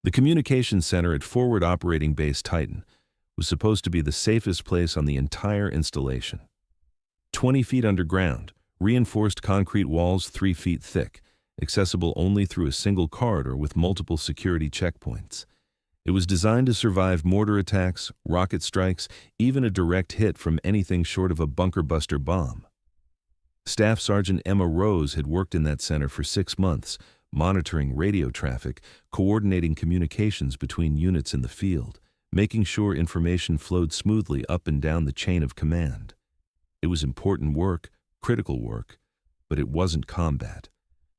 The communications center at Forward Operating Base Titan was supposed to be the safest place on the entire installation. 20 feet underground, reinforced concrete walls 3 feet thick, accessible only through a single corridor with multiple security checkpoints. It was designed to survive mortar attacks, rocket strikes, even a direct hit from anything short of a bunker-buster bomb. Staff Sergeant Emma Rose had worked in that center for 6 months, monitoring radio traffic, coordinating communications between units in the field, making sure information flowed smoothly up and down the chain of command. It was important work, critical work, but it wasn't combat.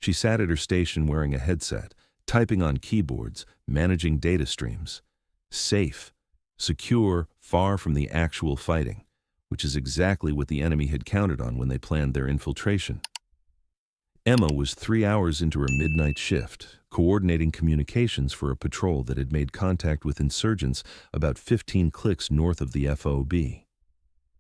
She sat at her station wearing a headset, typing on keyboards, managing data streams. Safe, secure, far from the actual fighting, which is exactly what the enemy had counted on when they planned their infiltration. Emma was 3 hours into her midnight shift, coordinating communications for a patrol that had made contact with insurgents about 15 clicks north of the FOB.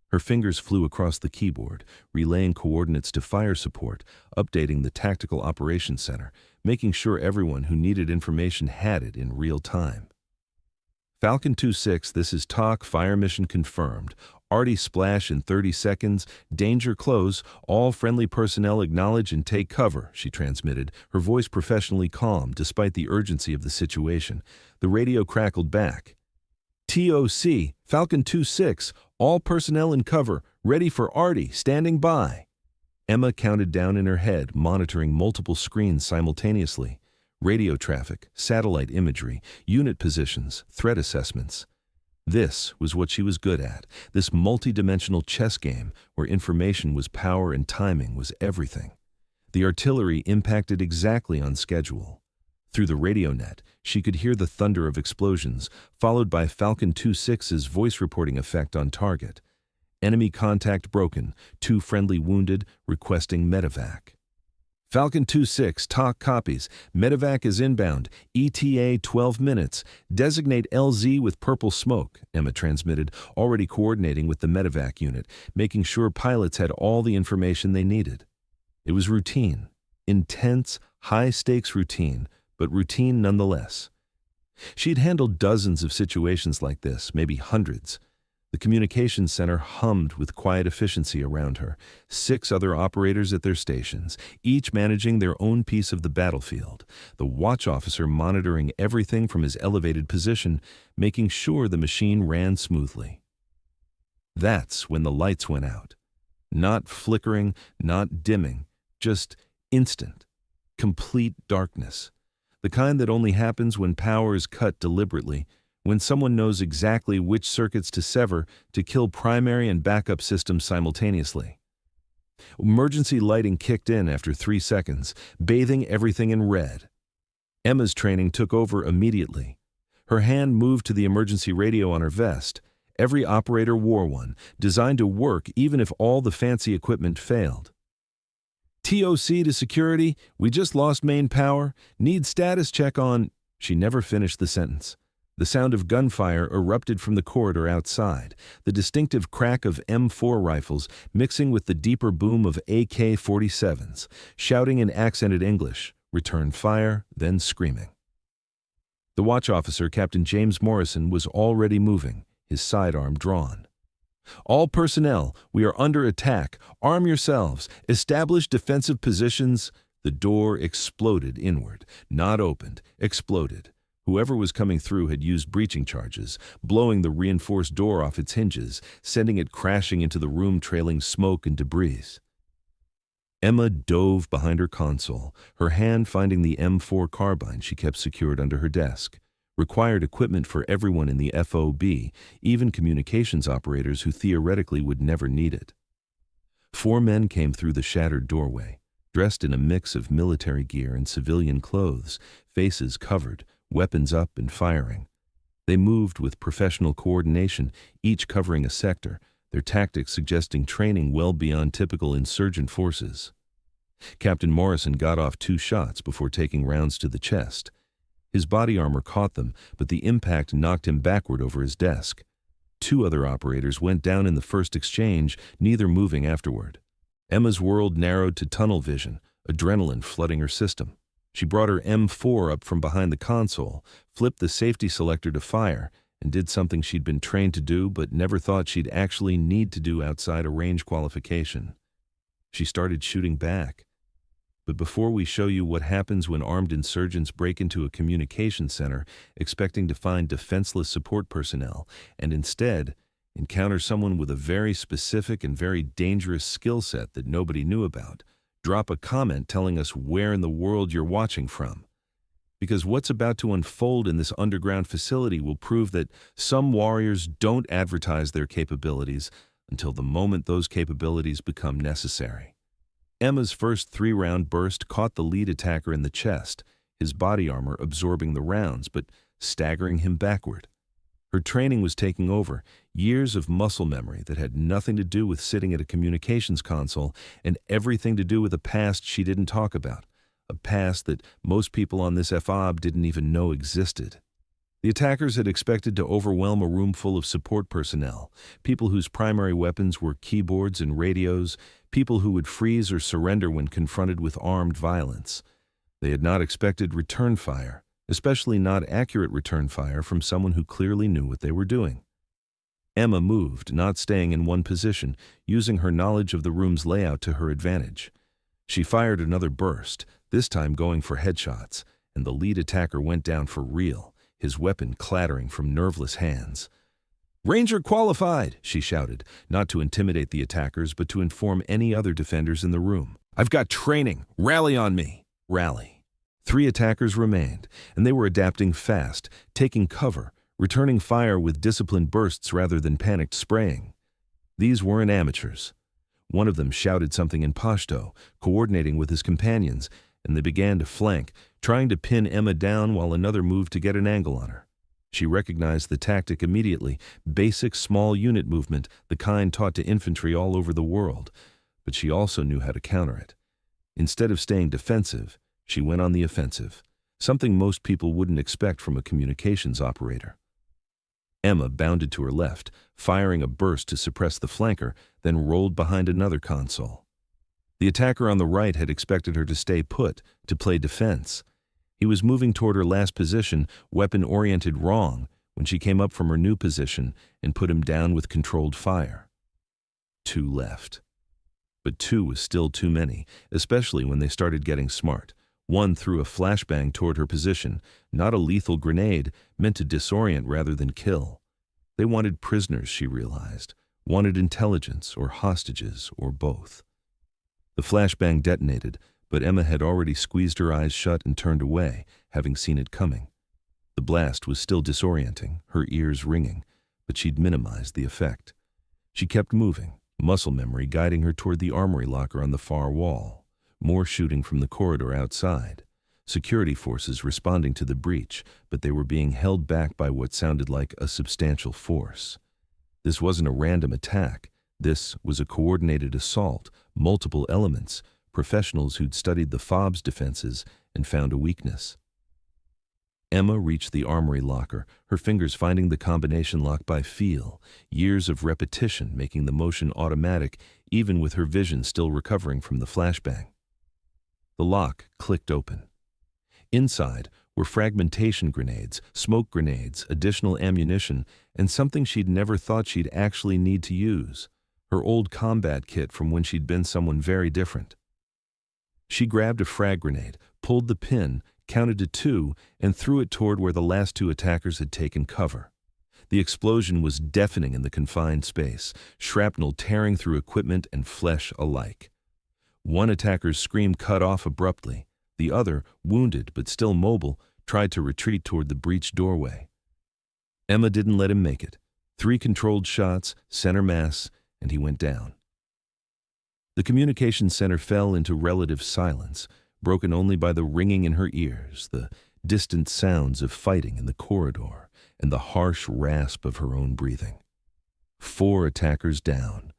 Her fingers flew across the keyboard, relaying coordinates to fire support, updating the Tactical Operations Center, making sure everyone who needed information had it in real time. Falcon 2-6, this is TOC, fire mission confirmed. Arty splash in 30 seconds, danger close, all friendly personnel acknowledge and take cover, she transmitted, her voice professionally calm despite the urgency of the situation. The radio crackled back. TOC, Falcon 2-6, all personnel in cover, ready for Arty, standing by. Emma counted down in her head, monitoring multiple screens simultaneously. Radio traffic, satellite imagery, unit positions, threat assessments. This was what she was good at, this multi-dimensional chess game where information was power and timing was everything. The artillery impacted exactly on schedule. Through the radio net, she could hear the thunder of explosions, followed by Falcon 2-6's voice reporting effect on target. Enemy contact broken, 2 friendly wounded, requesting medevac. Falcon 2-6, TOC copies. Medevac is inbound. ETA 12 minutes. Designate LZ with purple smoke, Emma transmitted, already coordinating with the medevac unit, making sure pilots had all the information they needed. It was routine. Intense, high-stakes routine, but routine nonetheless. She'd handled dozens of situations like this, maybe hundreds. The communications center hummed with quiet efficiency around her, 6 other operators at their stations, each managing their own piece of the battlefield, the watch officer monitoring everything from his elevated position, making sure the machine ran smoothly. That's when the lights went out. Not flickering, not dimming, just instant, complete darkness. The kind that only happens when power is cut deliberately, when someone knows exactly which circuits to sever to kill primary and backup systems simultaneously. Emergency lighting kicked in after 3 seconds, bathing everything in red. Emma's training took over immediately. Her hand moved to the emergency radio on her vest. Every operator wore one, designed to work even if all the fancy equipment failed. TOC to security, we just lost main power, need status check on... She never finished the sentence. The sound of gunfire erupted from the corridor outside, the distinctive crack of M4 rifles mixing with the deeper boom of AK-47s, shouting in accented English, return fire, then screaming. The watch officer, Captain James Morrison, was already moving, his sidearm drawn. All personnel, we are under attack. Arm yourselves. Establish defensive positions. The door exploded inward, not opened, exploded. Whoever was coming through had used breaching charges, blowing the reinforced door off its hinges, sending it crashing into the room trailing smoke and debris. Emma dove behind her console, her hand finding the M4 carbine she kept secured under her desk. Required equipment for everyone in the FOB, even communications operators who theoretically would never need it. 4 men came through the shattered doorway, dressed in a mix of military gear and civilian clothes, faces covered, weapons up and firing. They moved with professional coordination, each covering a sector, their tactics suggesting training well beyond typical insurgent forces. Captain Morrison got off 2 shots before taking rounds to the chest. His body armor caught them, but the impact knocked him backward over his desk. 2 other operators went down in the first exchange, neither moving afterward. Emma's world narrowed to tunnel vision, adrenaline flooding her system. She brought her M4 up from behind the console, flipped the safety selector to fire, and did something she'd been trained to do but never thought she'd actually need to do outside a range qualification. She started shooting back. But before we show you what happens when armed insurgents break into a communication center expecting to find defenseless support personnel, and instead encounter someone with a very specific and very dangerous skill set that nobody knew about, drop a comment telling us where in the world you're watching from. Because what's about to unfold in this underground facility will prove that some warriors don't advertise their capabilities until the moment those capabilities become necessary. Emma's first 3-round burst caught the lead attacker in the chest, his body armor absorbing the rounds but staggering him backward. Her training was taking over, years of muscle memory that had nothing to do with sitting at a communications console and everything to do with a past she didn't talk about, a past that most people on this FOB didn't even know existed. The attackers had expected to overwhelm a room full of support personnel, people whose primary weapons were keyboards and radios, people who would freeze or surrender when confronted with armed violence. They had not expected return fire, especially not accurate return fire from someone who clearly knew what they were doing. Emma moved, not staying in one position, using her knowledge of the room's layout to her advantage. She fired another burst, this time going for headshots, and the lead attacker went down for real, his weapon clattering from nerveless hands. "Ranger qualified," she shouted, not to intimidate the attackers but to inform any other defenders in the room. "I've got training. Rally on me." Rally. 3 attackers remained, and they were adapting fast, taking cover, returning fire with disciplined bursts rather than panicked spraying. These weren't amateurs. One of them shouted something in Pashto, coordinating with his companions, and they began to flank, trying to pin Emma down while another moved to get an angle on her. She recognized the tactic immediately, basic small unit movement, the kind taught to infantry all over the world, but she also knew how to counter it. Instead of staying defensive, she went on the offensive, something most people wouldn't expect from a communications operator. Emma bounded to her left, firing a burst to suppress the flanker, then rolled behind another console. The attacker on the right had expected her to stay put, to play defense. He was moving toward her last position, weapon-oriented wrong, when she came up from her new position and put him down with controlled fire. 2 left. But 2 was still too many, especially when they started getting smart. One threw a flashbang toward her position, not a lethal grenade, meant to disorient rather than kill. They wanted prisoners, she realized, wanted intelligence or hostages or both. The flashbang detonated, but Emma had already squeezed her eyes shut and turned away, having seen it coming. The blast was still disorienting, her ears ringing, but she'd minimized the effect. She kept moving, muscle memory guiding her toward the armory locker on the far wall. More shooting from the corridor outside. Security forces responding to the breach, but they were being held back by what sounded like a substantial force. This wasn't a random attack. This was a coordinated assault, multiple elements, professionals who'd studied the FOB's defenses and found a weakness. Emma reached the armory locker, her fingers finding the combination lock by feel, years of repetition making the motion automatic, even with her vision still recovering from the flashbang. The lock clicked open. Inside were fragmentation grenades, smoke grenades, additional ammunition, and something she'd never thought she'd actually need to use, her old combat kit from when she'd been someone very different. She grabbed a frag grenade, pulled the pin, counted to 2, and threw it toward where the last 2 attackers had taken cover. The explosion was deafening in the confined space, shrapnel tearing through equipment and flesh alike. One attacker's scream cut off abruptly. The other, wounded but still mobile, tried to retreat toward the breached doorway. Emma didn't let him make it. 3 controlled shots, center mass, and he went down. The communications center fell into relative silence, broken only by the ringing in her ears, the distant sounds of fighting in the corridor, and the harsh rasp of her own breathing. 4 attackers down.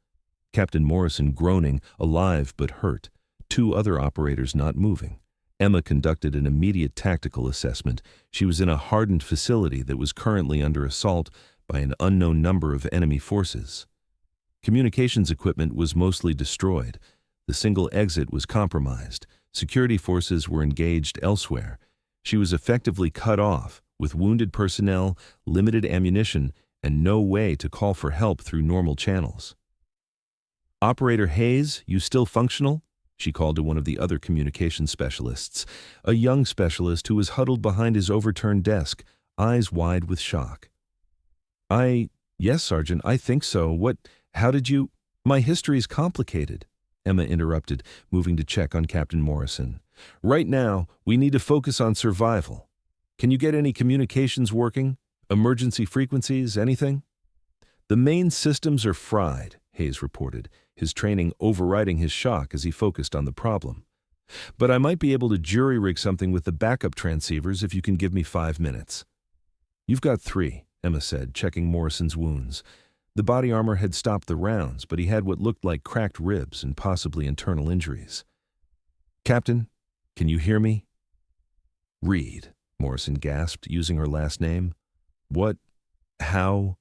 Captain Morrison groaning, alive but hurt. 2 other operators not moving. Emma conducted an immediate tactical assessment. She was in a hardened facility that was currently under assault by an unknown number of enemy forces. Communications equipment was mostly destroyed. The single exit was compromised. Security forces were engaged elsewhere. She was effectively cut off, with wounded personnel, limited ammunition, and no way to call for help through normal channels. "Operator Hayes, you still functional?" she called to one of the other communications specialists, a young specialist who was huddled behind his overturned desk, eyes wide with shock. Yes, Sergeant, I think so. How did you—" "My history's complicated," Emma interrupted, moving to check on Captain Morrison. "Right now, we need to focus on survival. Can you get any communications working? Emergency frequencies, anything?" "The main systems are fried," Hayes reported, his training overriding his shock as he focused on the problem. "But I might be able to jury-rig something with the backup transceivers if you can give me 5 minutes." "You've got 3, Emma said, checking Morrison's wounds. The body armor had stopped the rounds, but he had what looked like cracked ribs and possibly internal injuries. "Captain, can you hear me?" "Reed," Morrison gasped, using her last name. "What? How?"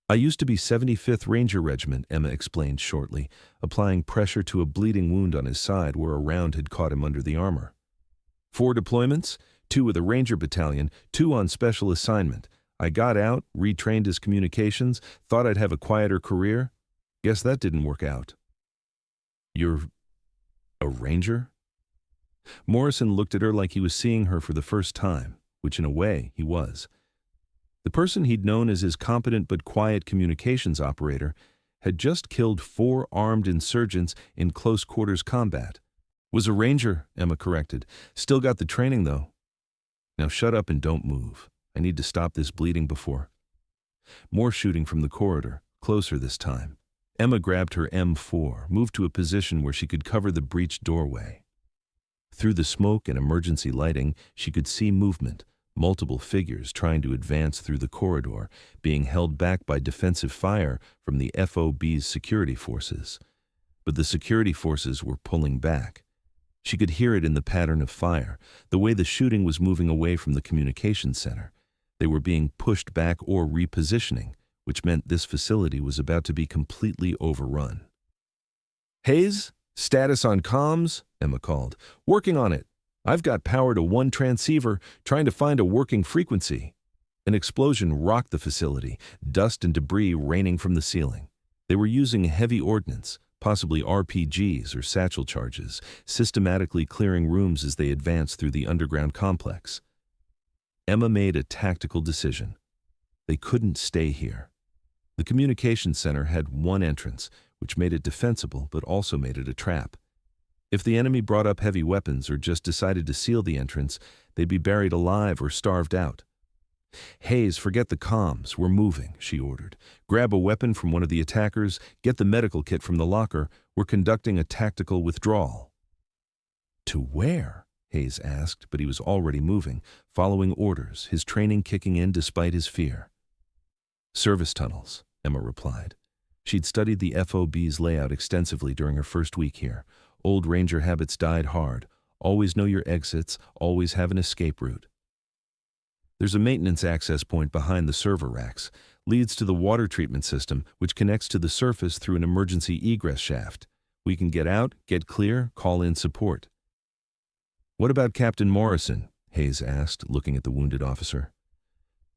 "I used to be 75th Ranger Regiment," Emma explained shortly, applying pressure to a bleeding wound on his side where a round had caught him under the armor. "4 deployments, 2 with a Ranger battalion, 2 on special assignment. I got out, retrained as communications, thought I'd have a quieter career. Guess that didn't work out." "You're a Ranger?" Morrison looked at her like he was seeing her for the first time, which in a way he was. The person he'd known as his competent but quiet communications operator had just killed 4 armed insurgents in close-quarters combat. "Was a Ranger," Emma corrected. "Still got the training, though." "Now shut up and don't move. I need to stop this bleeding before—" More shooting from the corridor, closer this time. Emma grabbed her M4, moved to a position where she could cover the breached doorway. Through the smoke and emergency lighting, she could see movement, multiple figures trying to advance through the corridor, being held back by defensive fire from the FOB's security forces. But the security forces were pulling back. She could hear it in the pattern of fire, the way the shooting was moving away from the communications center. They were being pushed back or repositioning, which meant this facility was about to be completely overrun. "Hayes, status on comms," Emma called. "Working on it. I've got power to 1 transceiver, trying to find a working frequency." An explosion rocked the facility, dust and debris raining from the ceiling. They were using heavy ordnance, possibly RPGs or satchel charges, systematically clearing rooms as they advanced through the underground complex. Emma made a tactical decision. They couldn't stay here. The communications center had 1 entrance, which made it defensible but also made it a trap. If the enemy brought up heavy weapons or just decided to seal the entrance, they'd be buried alive or starved out. "Hayes, forget the comms. We're moving," she ordered. "Grab a weapon from one of the attackers, get the medical kit from the locker. We're conducting a tactical withdrawal." "To where?" Hayes asked, but he was already moving, following orders, his training kicking in despite his fear. "Service tunnels," Emma replied. She'd studied the FOB's layout extensively during her first week here. Old Ranger habits died hard. Always know your exits, always have an escape route. "There's a maintenance access point behind the server racks. Leads to the water treatment system, which connects to the surface through an emergency egress shaft. We can get out, get clear, call in support." "What about Captain Morrison?" Hayes asked, looking at the wounded officer.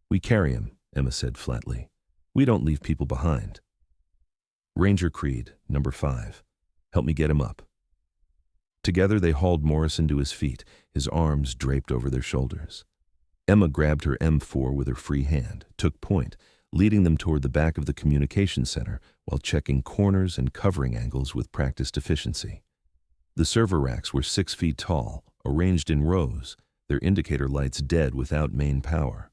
"We carry him," Emma said flatly. "We don't leave people behind." "Ranger Creed, number 5. Help me get him up." Together they hauled Morrison to his feet, his arms draped over their shoulders. Emma grabbed her M4 with her free hand, took point, leading them toward the back of the communications center while checking corners and covering angles with practiced efficiency. The server racks were 6 feet tall, arranged in rows, their indicator lights dead without main power.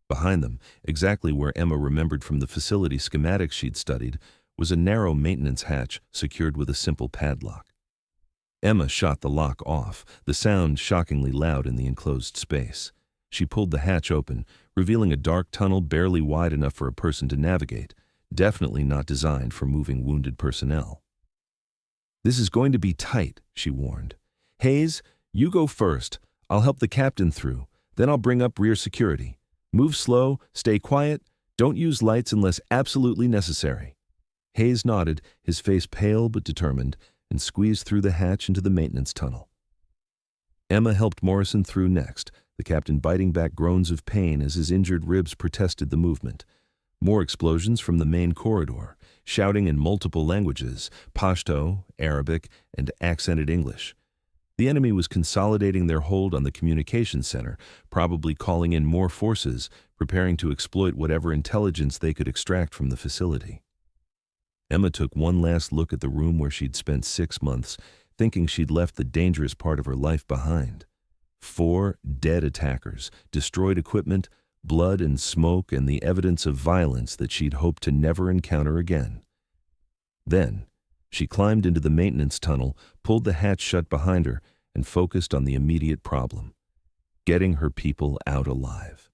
Behind them, exactly where Emma remembered from the facility schematics she'd studied, was a narrow maintenance hatch secured with a simple padlock. Emma shot the lock off, the sound shockingly loud in the enclosed space. She pulled the hatch open, revealing a dark tunnel barely wide enough for a person to navigate, definitely not designed for moving wounded personnel. "This is going to be tight," she warned. "Hayes, you go first. I'll help the captain through. Then I'll bring up rear security. Move slow, stay quiet, don't use lights unless absolutely necessary." Hayes nodded, his face pale but determined, and squeezed through the hatch into the maintenance tunnel. Emma helped Morrison through next, the captain biting back groans of pain as his injured ribs protested the movement. More explosions from the main corridor, shouting in multiple languages, Pashto, Arabic, and accented English. The enemy was consolidating their hold on the communications center, probably calling in more forces, preparing to exploit whatever intelligence they could extract from the facility. Emma took one last look at the room where she'd spent 6 months, thinking she'd left the dangerous part of her life behind. 4 dead attackers, destroyed equipment, blood and smoke, and the evidence of violence that she'd hoped to never encounter again. Then, she climbed into the maintenance tunnel, pulled the hatch shut behind her, and focused on the immediate problem: getting her people out alive.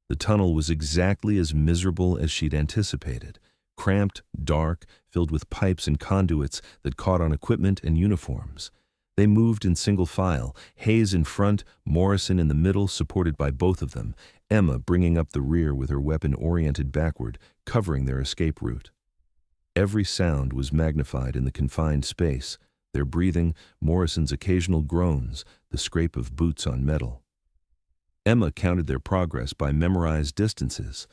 The tunnel was exactly as miserable as she'd anticipated. Cramped, dark, filled with pipes and conduits that caught on equipment and uniforms. They moved in single file, Hayes in front, Morrison in the middle, supported by both of them, Emma bringing up the rear with her weapon oriented backward, covering their escape route. Every sound was magnified in the confined space, their breathing, Morrison's occasional groans, the scrape of boots on metal. Emma counted their progress by memorized distances.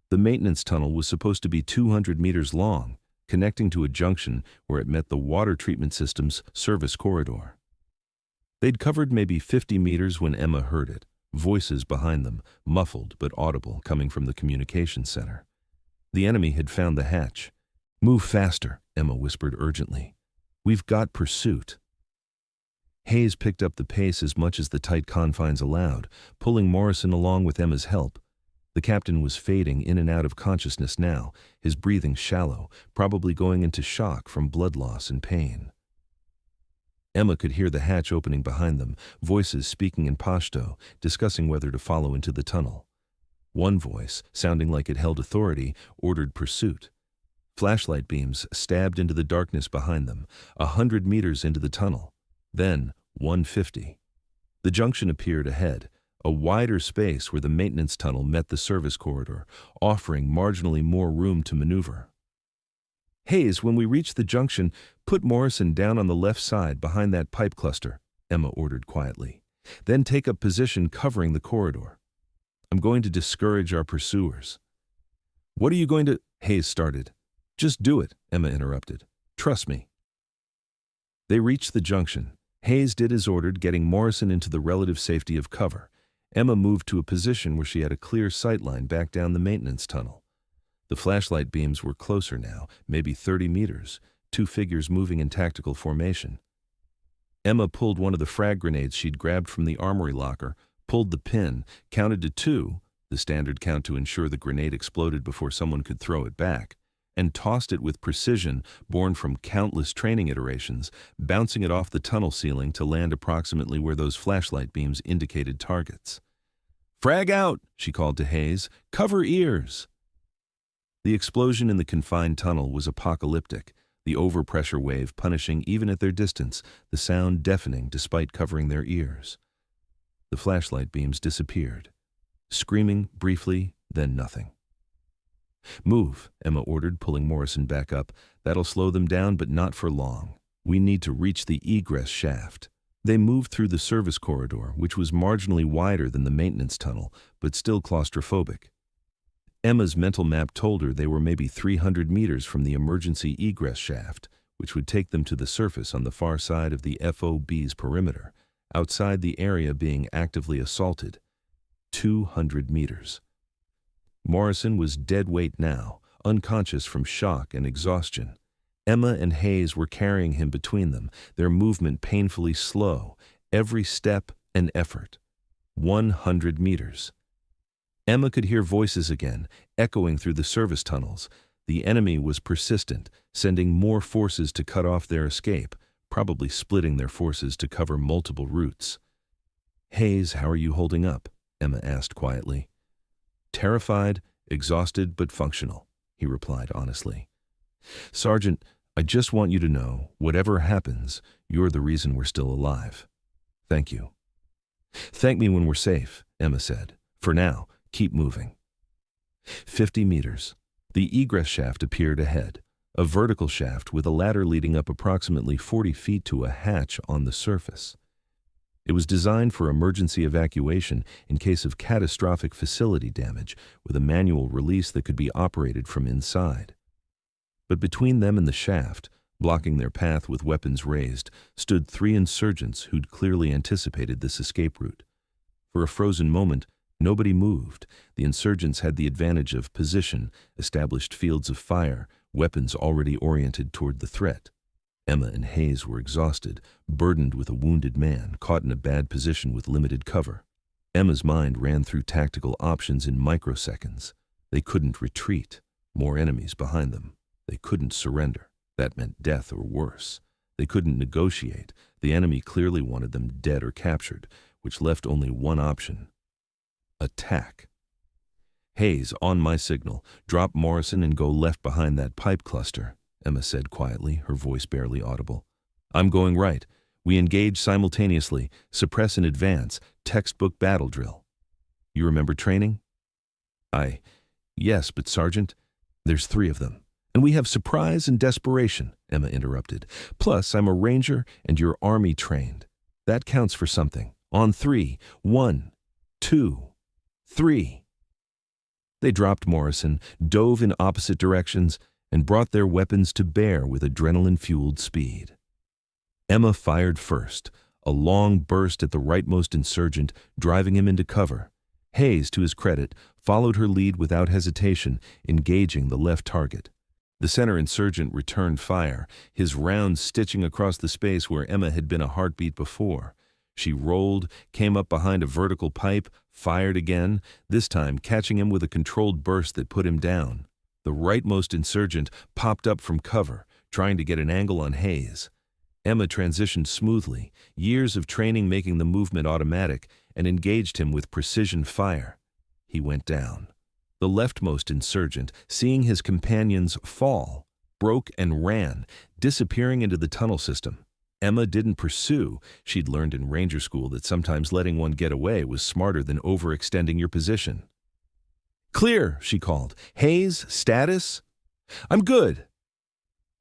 The maintenance tunnel was supposed to be 200 meters long, connecting to a junction where it met the water treatment system's service corridor. They'd covered maybe 50 meters when Emma heard it, voices behind them, muffled but audible, coming from the communications center. The enemy had found the hatch. "Move faster," Emma whispered urgently. "We've got pursuit." Hayes picked up the pace as much as the tight confines allowed, pulling Morrison along with Emma's help. The captain was fading in and out of consciousness now, his breathing shallow, probably going into shock from blood loss and pain. Emma could hear the hatch opening behind them, voices speaking in Pashto, discussing whether to follow into the tunnel. One voice, sounding like it held authority, ordered pursuit. Flashlight beams stabbed into the darkness behind them, 100 meters into the tunnel. Then 150. The junction appeared ahead, a wider space where the maintenance tunnel met the service corridor, offering marginally more room to maneuver. "Hayes, when we reach the junction, put Morrison down on the left side behind that pipe cluster," Emma ordered quietly. "Then take up position covering the corridor. I'm going to discourage our pursuers." "What are you going to—" Hayes started. "Just do it," Emma interrupted. "Trust me." They reached the junction. Hayes did as ordered, getting Morrison into the relative safety of cover. Emma moved to a position where she had a clear sight line back down the maintenance tunnel. The flashlight beams were closer now, maybe 30 meters, 2 figures moving in tactical formation. Emma pulled one of the frag grenades she'd grabbed from the armory locker, pulled the pin, counted to 2, the standard count to ensure the grenade exploded before someone could throw it back, and tossed it with precision born from countless training iterations, bouncing it off the tunnel ceiling to land approximately where those flashlight beams indicated targets. "Frag out," she called to Hayes. "Cover ears." The explosion in the confined tunnel was apocalyptic, the overpressure wave punishing even at their distance, the sound deafening despite covering their ears. The flashlight beams disappeared, screaming briefly, then nothing. "Move," Emma ordered, pulling Morrison back up. "That'll slow them down, but not for long. We need to reach the egress shaft." They moved through the service corridor, which was marginally wider than the maintenance tunnel, but still claustrophobic. Emma's mental map told her they were maybe 300 meters from the emergency egress shaft, which would take them to the surface on the far side of the FOB's perimeter, outside the area being actively assaulted. 200 meters. Morrison was dead weight now, unconscious from shock and exhaustion. Emma and Hayes were carrying him between them, their movement painfully slow, every step an effort. 100 meters. Emma could hear voices again, echoing through the service tunnels. The enemy was persistent, sending more forces to cut off their escape, probably splitting their forces to cover multiple routes. "Hayes, how are you holding up?" Emma asked quietly. "Terrified, exhausted, but functional," he replied honestly. "Sergeant, I just want you to know, whatever happens, you're the reason we're still alive. Thank you." "Thank me when we're safe," Emma said. "For now, keep moving." 50 meters. The egress shaft appeared ahead, a vertical shaft with a ladder leading up approximately 40 feet to a hatch on the surface. It was designed for emergency evacuation in case of catastrophic facility damage, with a manual release that could be operated from inside. But between them and the shaft, blocking their path with weapons raised, stood 3 insurgents who'd clearly anticipated this escape route. For a frozen moment, nobody moved. The insurgents had the advantage of position, established fields of fire, weapons already oriented toward the threat. Emma and Hayes were exhausted, burdened with a wounded man, caught in a bad position with limited cover. Emma's mind ran through tactical options in microseconds. They couldn't retreat. More enemies behind them. They couldn't surrender. That meant death or worse. They couldn't negotiate. The enemy clearly wanted them dead or captured, which left only one option: attack. Hayes, on my signal, drop Morrison and go left behind that pipe cluster, Emma said quietly, her voice barely audible. I'm going right. We engage simultaneously, suppress and advance, textbook battle drill. You remember training? Yes, but Sergeant, there's 3 of them. And we have surprise and desperation, Emma interrupted. Plus, I'm a ranger and you're army trained. That counts for something. On 3, 1, 2, 3. They dropped Morrison, dove in opposite directions, and brought their weapons to bear with adrenaline-fueled speed. Emma fired first, a long burst at the rightmost insurgent, driving him into cover. Hayes, to his credit, followed her lead without hesitation, engaging the left target. The center insurgent returned fire, his round stitching across the space where Emma had been a heartbeat before. She rolled, came up behind a vertical pipe, fired again, this time catching him with a controlled burst that put him down. The rightmost insurgent popped up from cover, trying to get an angle on Hayes. Emma transitioned smoothly, years of training making the movement automatic, and engaged him with precision fire. He went down. The leftmost insurgent, seeing his companions fall, broke and ran, disappearing into the tunnel system. Emma didn't pursue. She'd learned in ranger school that sometimes letting one get away was smarter than overextending your position. Clear, she called. Hayes, status? I'm good.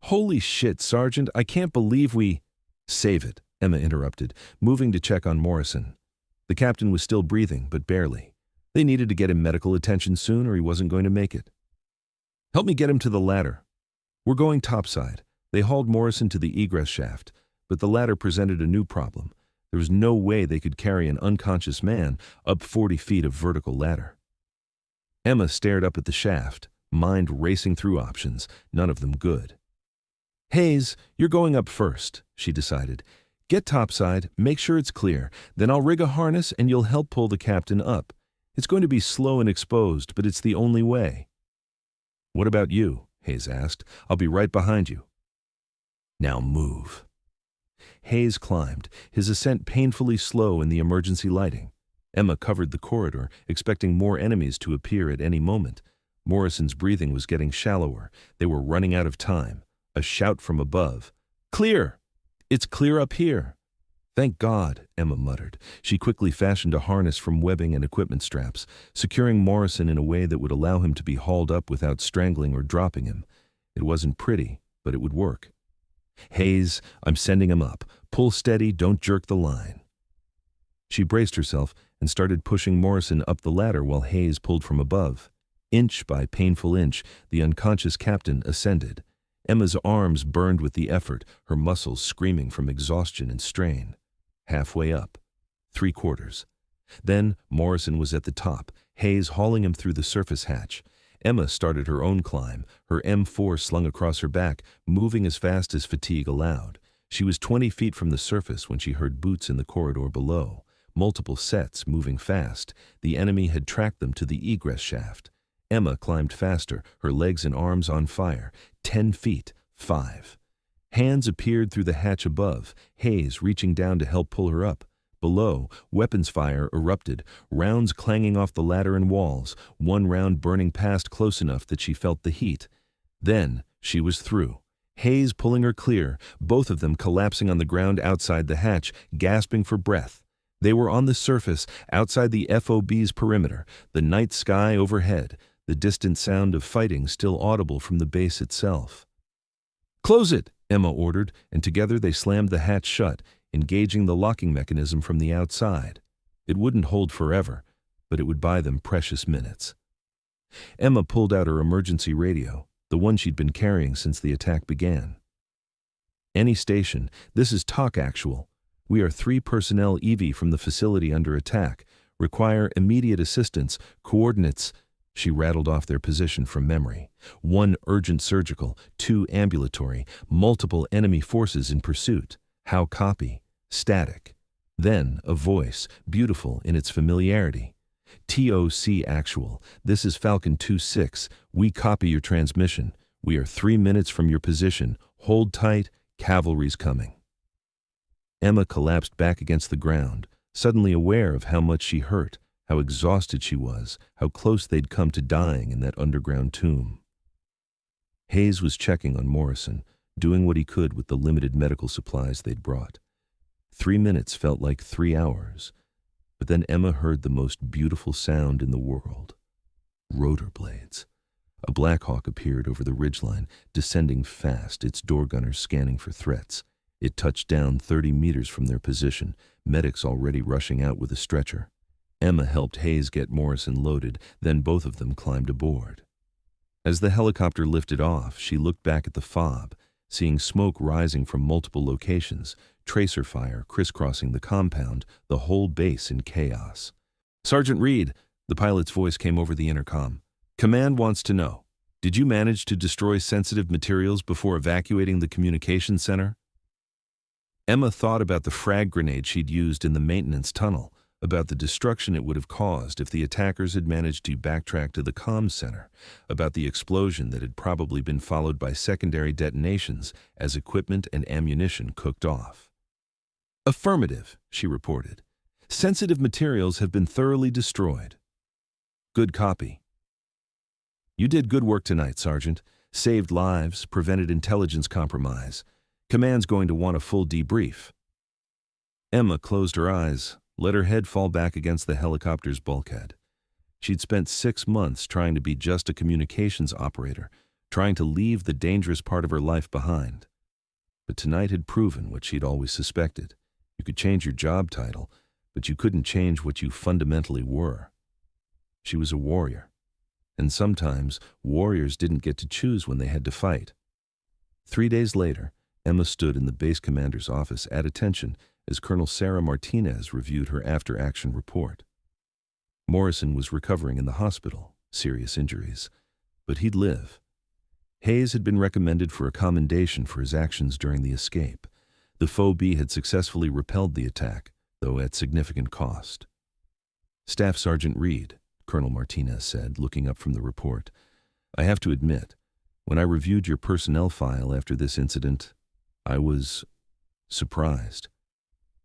Holy shit, Sergeant, I can't believe we... Save it, Emma interrupted, moving to check on Morrison. The captain was still breathing, but barely. They needed to get him medical attention soon or he wasn't going to make it. Help me get him to the ladder. We're going topside. They hauled Morrison to the egress shaft, but the ladder presented a new problem. There was no way they could carry an unconscious man up 40 feet of vertical ladder. Emma stared up at the shaft, mind racing through options, none of them good. Hayes, you're going up first, she decided. Get topside, make sure it's clear, then I'll rig a harness and you'll help pull the captain up. It's going to be slow and exposed, but it's the only way. What about you? Hayes asked. I'll be right behind you. Now move. Hayes climbed, his ascent painfully slow in the emergency lighting. Emma covered the corridor, expecting more enemies to appear at any moment. Morrison's breathing was getting shallower. They were running out of time. A shout from above. Clear! It's clear up here. Thank God, Emma muttered. She quickly fashioned a harness from webbing and equipment straps, securing Morrison in a way that would allow him to be hauled up without strangling or dropping him. It wasn't pretty, but it would work. Hayes, I'm sending him up. Pull steady, don't jerk the line. She braced herself and started pushing Morrison up the ladder while Hayes pulled from above. Inch by painful inch, the unconscious captain ascended. Emma's arms burned with the effort, her muscles screaming from exhaustion and strain. Halfway up. 3/4. Then Morrison was at the top, Hayes hauling him through the surface hatch. Emma started her own climb, her M4 slung across her back, moving as fast as fatigue allowed. She was 20 feet from the surface when she heard boots in the corridor below. Multiple sets moving fast. The enemy had tracked them to the egress shaft. Emma climbed faster, her legs and arms on fire. 10 feet. 5. Hands appeared through the hatch above, Hayes reaching down to help pull her up. Below, weapons fire erupted, rounds clanging off the ladder and walls, one round burning past close enough that she felt the heat. Then she was through. Hayes pulling her clear, both of them collapsing on the ground outside the hatch, gasping for breath. They were on the surface, outside the FOB's perimeter, the night sky overhead, the distant sound of fighting still audible from the base itself. Close it, Emma ordered, and together they slammed the hatch shut, engaging the locking mechanism from the outside. It wouldn't hold forever, but it would buy them precious minutes. Emma pulled out her emergency radio, the one she'd been carrying since the attack began. "Any station, this is TOC Actual. We are 3 personnel EV from the facility under attack. Require immediate assistance. Coordinates." She rattled off their position from memory. 1 urgent surgical, 2 ambulatory, multiple enemy forces in pursuit. How copy? Static. Then a voice, beautiful in its familiarity. "TOC Actual. This is Falcon 2-6. We copy your transmission. We are 3 minutes from your position. Hold tight. Cavalry's coming." Emma collapsed back against the ground, suddenly aware of how much she hurt, how exhausted she was, how close they'd come to dying in that underground tomb. Hayes was checking on Morrison, doing what he could with the limited medical supplies they'd brought. 3 minutes felt like 3 hours, but then Emma heard the most beautiful sound in the world. Rotor blades. A Black Hawk appeared over the ridgeline, descending fast, its door gunners scanning for threats. It touched down 30 meters from their position, medics already rushing out with a stretcher. Emma helped Hayes get Morrison loaded, then both of them climbed aboard. As the helicopter lifted off, she looked back at the fob, seeing smoke rising from multiple locations, tracer fire crisscrossing the compound, the whole base in chaos. "Sergeant Reed," the pilot's voice came over the intercom. "Command wants to know, did you manage to destroy sensitive materials before evacuating the communications center?" Emma thought about the frag grenade she'd used in the maintenance tunnel, about the destruction it would have caused if the attackers had managed to backtrack to the comms center, about the explosion that had probably been followed by secondary detonations as equipment and ammunition cooked off. "Affirmative," she reported. "Sensitive materials have been thoroughly destroyed." "Good copy." "You did good work tonight, Sergeant. Saved lives, prevented intelligence compromise. Command's going to want a full debrief." Emma closed her eyes, let her head fall back against the helicopter's bulkhead. She'd spent 6 months trying to be just a communications operator, trying to leave the dangerous part of her life behind. But tonight had proven what she'd always suspected. You could change your job title, but you couldn't change what you fundamentally were. She was a warrior. And sometimes, warriors didn't get to choose when they had to fight. 3 days later, Emma stood in the base commander's office at attention as Colonel Sarah Martinez reviewed her after-action report. Morrison was recovering in the hospital, serious injuries, but he'd live. Hayes had been recommended for a commendation for his actions during the escape. The Foe B had successfully repelled the attack, though at significant cost. "Staff Sergeant Reed," Colonel Martinez said, looking up from the report, "I have to admit, when I reviewed your personnel file after this incident, I was surprised.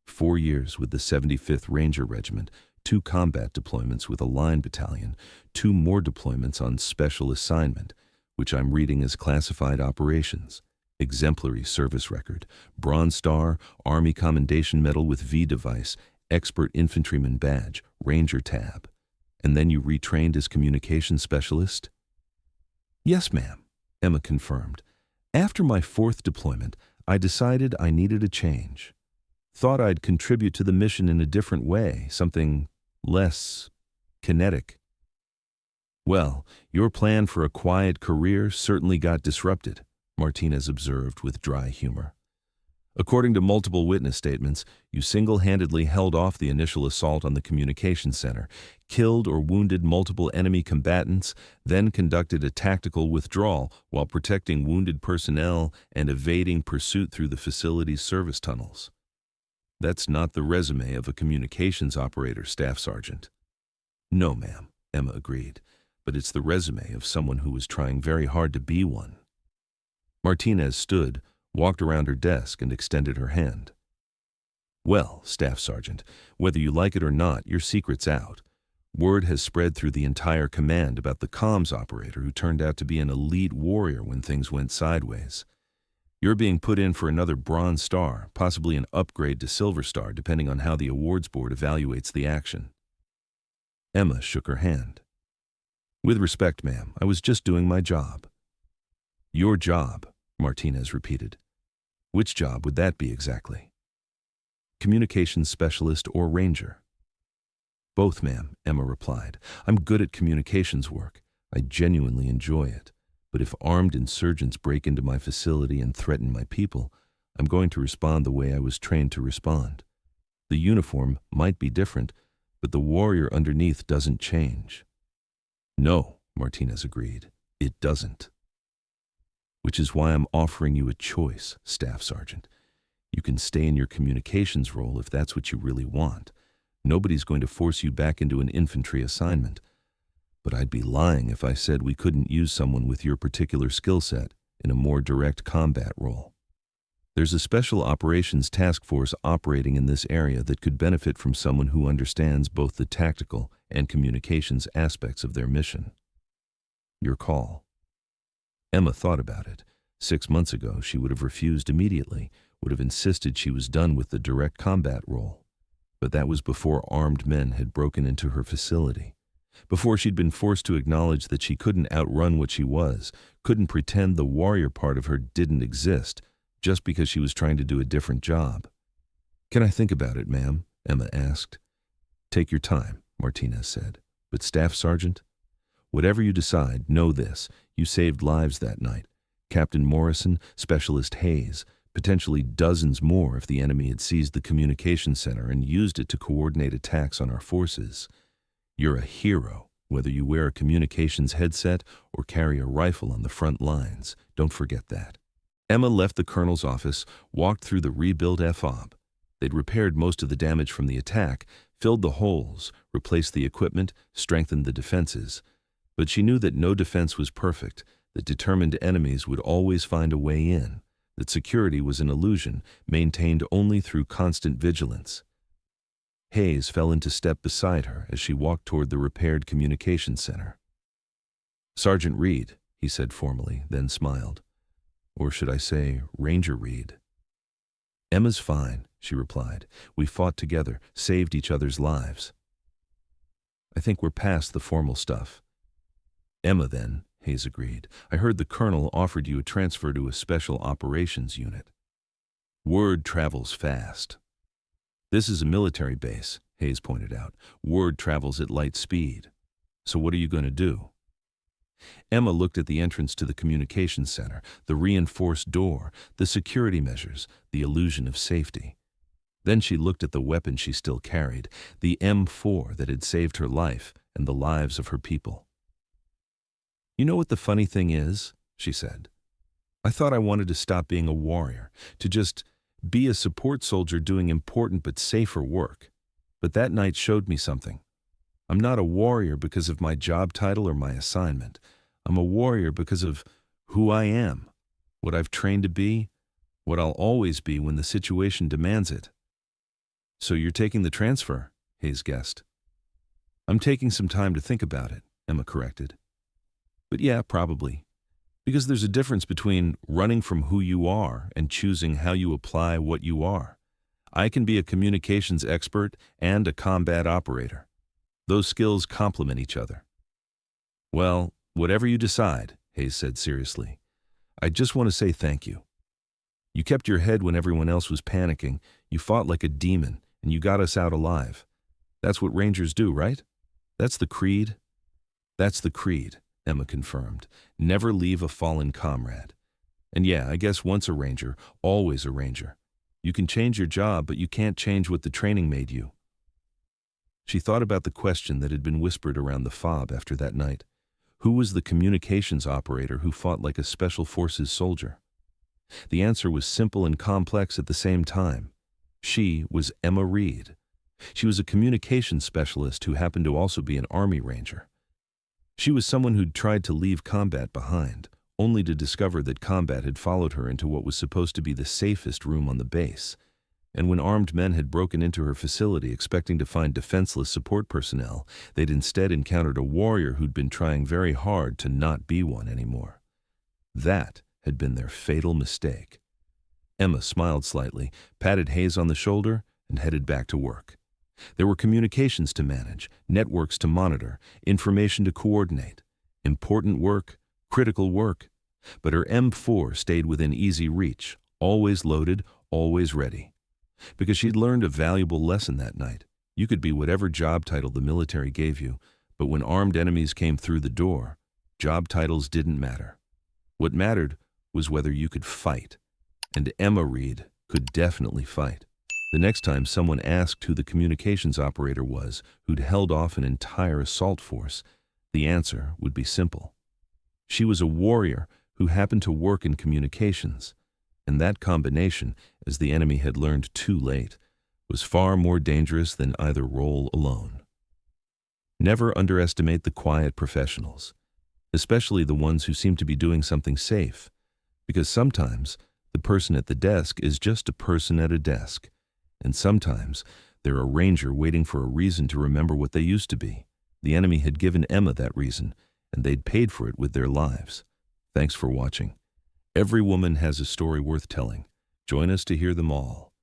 4 years with the 75th Ranger Regiment, 2 combat deployments with a line battalion, 2 more deployments on special assignment, which I'm reading as classified operations, exemplary service record, Bronze Star, Army Commendation Medal with V device, Expert Infantryman Badge, Ranger Tab. And then you retrained as communications specialist?" "Yes, ma'am," Emma confirmed. "After my 4th deployment, I decided I needed a change. Thought I'd contribute to the mission in a different way, something less kinetic." "Well, your plan for a quiet career certainly got disrupted," Martinez observed with dry humor. "According to multiple witness statements, you single-handedly held off the initial assault on the communications center, killed or wounded multiple enemy combatants, then conducted a tactical withdrawal while protecting wounded personnel and evading pursuit through the facility's service tunnels. That's not the resume of a communications operator, Staff Sergeant." "No, ma'am," Emma agreed, "but it's the resume of someone who was trying very hard to be one." Martinez stood, walked around her desk, and extended her hand. "Well, Staff Sergeant, whether you like it or not, your secret's out. Word has spread through the entire command about the comms operator who turned out to be an elite warrior when things went sideways. You're being put in for another Bronze Star, possibly an upgrade to Silver Star, depending on how the awards board evaluates the action." Emma shook her hand. "With respect, ma'am, I was just doing my job." "Your job," Martinez repeated. "Which job would that be exactly?" communications specialist or ranger? Both, ma'am, Emma replied. I'm good at communications work. I genuinely enjoy it. But if armed insurgents break into my facility and threaten my people, I'm going to respond the way I was trained to respond. The uniform might be different, but the warrior underneath doesn't change. No, Martinez agreed. It doesn't. Which is why I'm offering you a choice, Staff Sergeant. You can stay in your communications role if that's what you really want. Nobody's going to force you back into an infantry assignment. But I'd be lying if I said we couldn't use someone with your particular skill set in a more direct combat role. There's a special operations task force operating in this area that could benefit from someone who understands both the tactical and communications aspects of their mission. Your call. Emma thought about it. 6 months ago, she would have refused immediately, would have insisted she was done with the direct combat role. But that was before armed men had broken into her facility. Before she'd been forced to acknowledge that she couldn't outrun what she was, couldn't pretend the warrior part of her didn't exist, just because she was trying to do a different job. Can I think about it, ma'am? Emma asked. Take your time, Martinez said. But Staff Sergeant, whatever you decide, know this. You saved lives that night. Captain Morrison, Specialist Hayes, potentially dozens more if the enemy had seized the communication center and used it to coordinate attacks on our forces. You're a hero, whether you wear a communications headset or carry a rifle on the front lines. Don't forget that. Emma left the colonel's office, walked through the rebuilt FOB. They'd repaired most of the damage from the attack, filled the holes, replaced the equipment, strengthened the defenses. But she knew that no defense was perfect, that determined enemies would always find a way in, that security was an illusion, maintained only through constant vigilance. Hayes fell into step beside her as she walked toward the repaired communications center. Sergeant Reed, he said formally, then smiled. Or should I say, Ranger Reed? Emma's fine, she replied. We fought together, saved each other's lives. I think we're past the formal stuff. Emma, then, Hayes agreed. I heard the colonel offered you a transfer to a special operations unit. Word travels fast. This is a military base, Hayes pointed out. Word travels at light speed. So what are you going to do? Emma looked at the entrance to the communications center, the reinforced door, the security measures, the illusion of safety. Then she looked at the weapon she still carried, the M4 that had saved her life and the lives of her people. You know what the funny thing is? She said. I thought I wanted to stop being a warrior, to just be a support soldier doing important but safer work. But that night showed me something. I'm not a warrior because of my job title or my assignment. I'm a warrior because of who I am, what I've trained to be, what I'll always be when the situation demands it. So you're taking the transfer, Hayes guessed. I'm taking some time to think about it, Emma corrected. But yeah, probably. Because there's a difference between running from who you are and choosing how you apply what you are. I can be a communications expert and a combat operator. Those skills complement each other. Well, whatever you decide, Hayes said seriously, I just want to say thank you. You kept your head when everyone else was panicking, you fought like a demon, and you got us out alive. That's what Rangers do, right? That's the creed? That's the creed, Emma confirmed. Never leave a fallen comrade. And yeah, I guess once a Ranger, always a Ranger. You can change your job, but you can't change what the training made you. She thought about the question that had been whispered around the FOB after that night. Who was the communications operator who fought like a Special Forces soldier? The answer was simple and complex at the same time. She was Emma Reed. She was a communications specialist who happened to also be an Army Ranger. She was someone who'd tried to leave combat behind, only to discover that combat had followed her into what was supposed to be the safest room on the base. And when armed men had broken into her facility expecting to find defenseless support personnel, they'd instead encountered a warrior who'd been trying very hard to not be one anymore. That had been their fatal mistake. Emma smiled slightly, patted Hayes on the shoulder, and headed back to work. There were communications to manage, networks to monitor, information to coordinate. Important work, critical work. But her M4 stayed within easy reach, always loaded, always ready. because she'd learned a valuable lesson that night. You could be whatever job title the military gave you, but when armed enemies came through the door, job titles didn't matter. What mattered was whether you could fight. And Emma Reed could definitely fight. The next time someone asked who the communications operator was who'd held off an entire assault force, the answer would be simple. She was a warrior who happened to work in communications, and that combination, as the enemy had learned too late, was far more dangerous than either role alone. Never underestimate the quiet professionals, especially the ones who seem to be doing something safe, because sometimes the person at the desk is just a person at a desk, and sometimes they're a ranger waiting for a reason to remember what they used to be. The enemy had given Emma that reason, and they'd paid for it with their lives. Thanks for watching. Every woman has a story worth telling. Join us to hear them all.